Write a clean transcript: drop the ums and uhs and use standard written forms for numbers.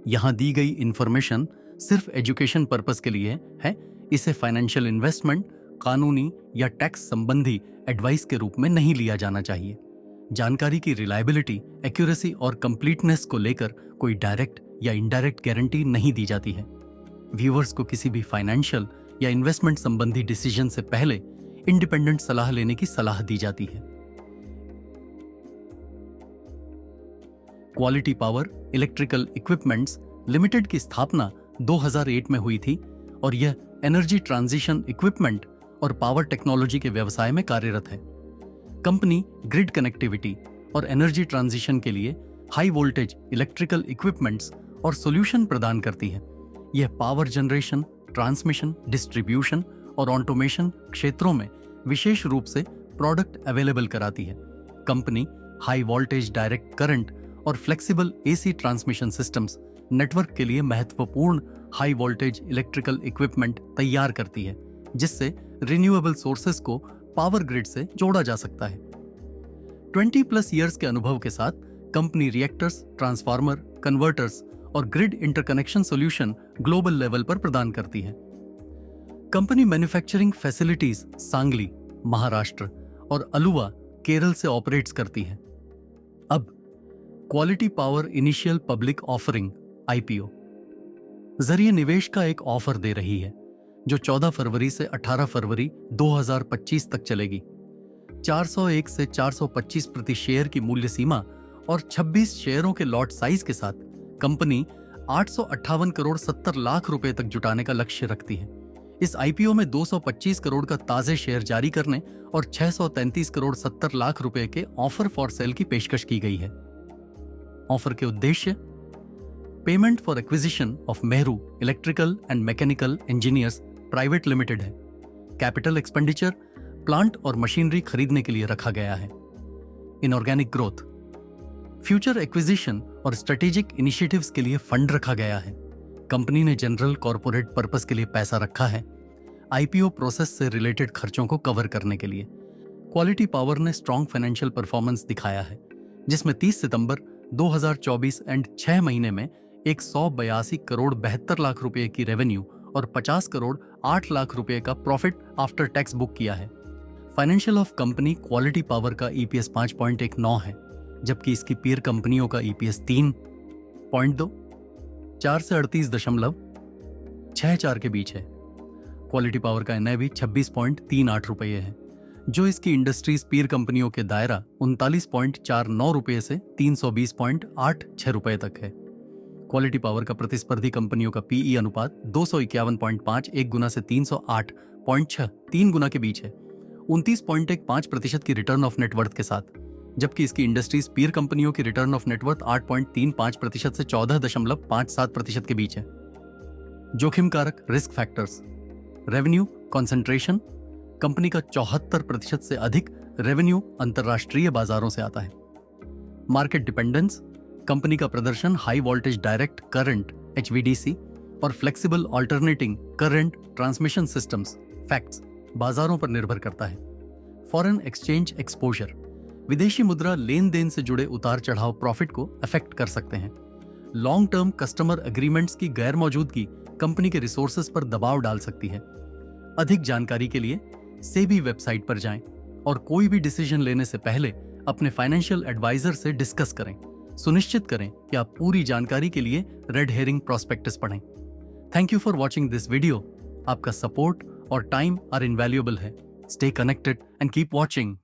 यहाँ दी गई इंफॉर्मेशन सिर्फ एजुकेशन पर्पस के लिए है। इसे फाइनेंशियल इन्वेस्टमेंट, कानूनी या टैक्स संबंधी एडवाइस के रूप में नहीं लिया जाना चाहिए। जानकारी की रिलायबिलिटी, एक्यूरेसी और कंप्लीटनेस को लेकर कोई डायरेक्ट या इनडायरेक्ट गारंटी नहीं दी जाती है। व्यूअर्स को किसी भी फाइनेंशियल या इन्वेस्टमेंट संबंधी डिसीजन से पहले इंडिपेंडेंट सलाह लेने की सलाह दी जाती है। Quality power electrical equipments limited की स्थापना 2008 में हुई थी और यह एनर्जी ट्रांजिशन इक्विपमेंट और पावर टेक्नोलॉजी के व्यवसाय में कार्यरत है। कंपनी ग्रिड कनेक्टिविटी और एनर्जी ट्रांजिशन के लिए हाई वोल्टेज इलेक्ट्रिकल इक्विपमेंट्स और सॉल्यूशन प्रदान करती है। यह पावर जनरेशन, ट्रांसमिशन, डिस्ट्रीब्यूशन और ऑटोमेशन क्षेत्रों में विशेष रूप से प्रोडक्ट अवेलेबल कराती है। Company high voltage direct current और flexible AC transmission systems network के लिए महत्वपूर्ण हाई वोल्टेज इलेक्ट्रिकल इक्विपमेंट तैयार करती है, जिससे रिन्यूएबल सोर्सेस को पावर ग्रिड से जोड़ा जा सकता है। 20+ ईयर्स के अनुभव के साथ कंपनी रिएक्टर्स, ट्रांसफार्मर, कन्वर्टर्स और grid interconnection solution global level पर प्रदान करती है। Company manufacturing facilities Sangli, Maharashtra और अलुवा, केरल से ऑपरेट्स करती है। अब quality power initial public offering IPO जरिए निवेश का एक ऑफर दे रही है, जो 14 फरवरी से 18 फरवरी 2025 तक चलेगी। 401 से 425 प्रति शेयर की मूल्य सीमा और 26 शेयरों के लॉट साइज के साथ कंपनी 858 करोड़ 70 लाख रुपए तक जुटाने का लक्ष्य रखती है। इस IPO में 225 करोड़ का ताजे शेयर जारी करने और 633 करोड़ 70 लाख रुपए के ऑफर फॉर सेल की पेशकश की गई है। ऑफर के उद्देश्य payment for acquisition of Mehru electrical and mechanical engineers private limited है। कैपिटल एक्सपेंडिचर प्लांट और मशीनरी खरीदने के लिए रखा गया है। इनऑर्गेनिक ग्रोथ, फ्यूचर एक्विजिशन और स्ट्रेटेजिक इनिशिएटिव्स के लिए फंड रखा गया है। कंपनी ने जनरल कॉर्पोरेट पर्पस के लिए पैसा रखा है, IPO प्रोसेस से रिलेटेड खर्चों को कवर करने के लिए। क्वालिटी पावर ने स्ट्रॉन्ग फाइनेंशियल परफॉर्मेंस दिखाया है, जिसमें 30 सितंबर 2024 एंड 6 महीने में 182 करोड़ 72 लाख रुपए की रेवेन्यू और 50 करोड़ 8 लाख रुपए का प्रॉफिट आफ्टर टैक्स बुक किया है। Financial of company quality power का EPS 5.19 है, जबकि इसकी पीयर कंपनियों का EPS 3.2, 4 से 38.64 के बीच है। क्वालिटी पावर का NAV 26.38 रुपये है, जो इसकी इंडस्ट्रीज पीयर कंपनियों के दायरा 39.49 रुपये से 320.86 रुपये तक है। क्वालिटी पावर का प्रतिस्पर्धी कंपनियों का PE अनुपात 251.51 गुना से 308.6 3 गुना के बीच है, 29.15% की रिटर्न ऑफ नेटवर्थ के साथ, जबकि इसकी इंडस्ट्रीज पीयर कंपनियों की रिटर्न ऑफ नेटवर्थ 8.35% से 14.57% के बीच है। जोखिम कारक risk factors, revenue concentration, company का 74% से अधिक रेवेन्यू अंतरराष्ट्रीय बाजारों से आता है। मार्केट डिपेंडेंस, कंपनी का प्रदर्शन high voltage direct current HVDC और flexible alternating current transmission systems facts बाजारों पर निर्भर करता है। फॉरेन एक्सचेंज एक्सपोजर, विदेशी मुद्रा लेन देन से जुड़े उतार चढ़ाव प्रॉफिट को अफेक्ट कर सकते हैं। लॉन्ग टर्म कस्टमर एग्रीमेंट्स की गैर मौजूदगी कंपनी के रिसोर्सेज पर दबाव डाल सकती है। अधिक जानकारी के लिए सेबी वेबसाइट पर जाएं और कोई भी डिसीजन लेने से पहले अपने फाइनेंशियल एडवाइजर से डिस्कस करें। सुनिश्चित करें कि आप पूरी जानकारी के लिए रेड हेरिंग प्रॉस्पेक्टस पढ़ें। Thank you for watching this video. आपका सपोर्ट और टाइम आर इनवैल्यूएबल है। Stay connected and keep watching.